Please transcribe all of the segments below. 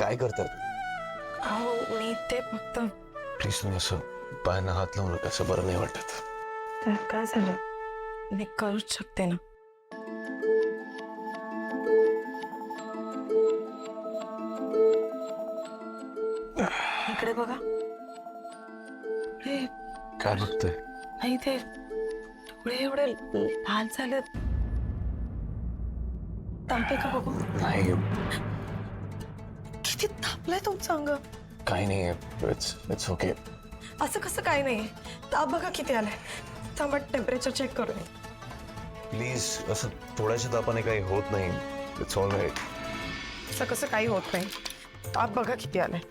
काय करतात? अहो मी ते फक्त प्लीज तुम्ही असं पायांना हात लावून नका, असं बरं नाही वाटत. तर काय झालं मी करूच शकते ना. इकडे बघा. हे काय बघतोय? नाही ते डोळे एवढे लाल झालेत. तापे का बघू? नाही, किती तापलाय तुमचं अंग. काही नाही, इट्स ओके. असं कसं काही नाही. ताप बघा किती आलाय. थांबा टेम्परेचर चेक करू नये. प्लीज, असं थोड्याशा तापाने काही होत नाही. It's all right. असं कसं काही होत नाही. ताप बघा किती आलाय.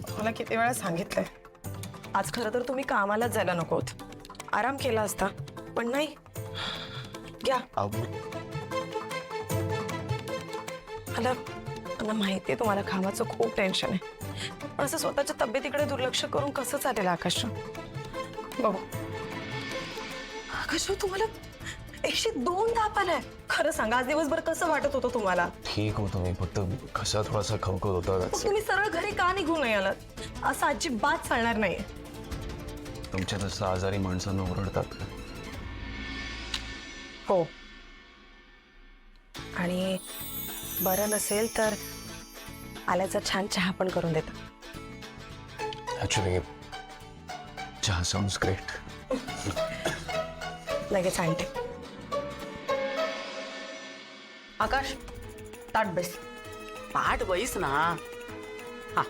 मला किती वेळा सांगितलंय. आज खरं तर तुम्ही कामालाच जायला नको होत. आराम केला असता पण नाही. घ्या. मला मला माहिती आहे तुम्हाला कामाचं खूप टेन्शन आहे, पण असं स्वतःच्या तब्येतीकडे दुर्लक्ष करून कसं चालेल आकाश? बघू आकाश, तुम्हाला 102 ताप आलाय. खरं सांगा, आज दिवसभर कसं वाटत होतं तुम्हाला? ठीक होतो मी, फक्त कसा थोडासा खवखत होता. मग तुम्ही सरळ घरी का निघून नाही आलात? असं अजिबात चालणार नाहीये. तुमच्या तसं आजारी माणसांना ओरडतात का? हो, आणि बरं नसेल तर आल्याचा छान चहा पण करून देतात. ऍक्च्युली चहा साऊंड्स ग्रेट. लगेच आणते. आकाश, ताट बेस. पाठ बैस ना. हा,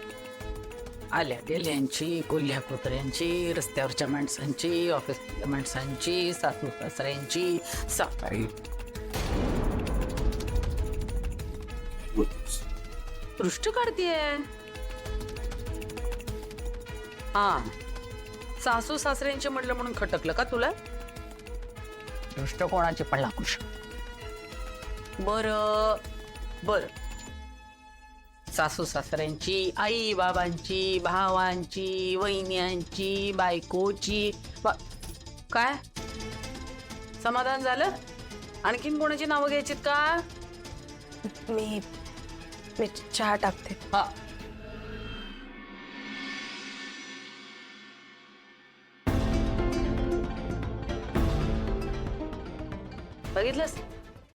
आल्या गेल्यांची, कोल्ह्या कुत्र्यांची, रस्त्यावरच्या माणसांची, ऑफिसच्या माणसांची, सासू सासऱ्यांची, सकाळी पृष्ठ काढतीये. हा, सासू सासऱ्यांची म्हटलं म्हणून खटकलं का तुला? दृष्ट कोणाची पण लागू शकते. बर बर, सासू सासऱ्यांची, आई बाबांची, भावांची, वहिन्यांची, बायकोची. काय समाधान झालं? आणखीन कोणाची नावं घ्यायचीत का? मी चहा टाकते. हा, बघितलंस?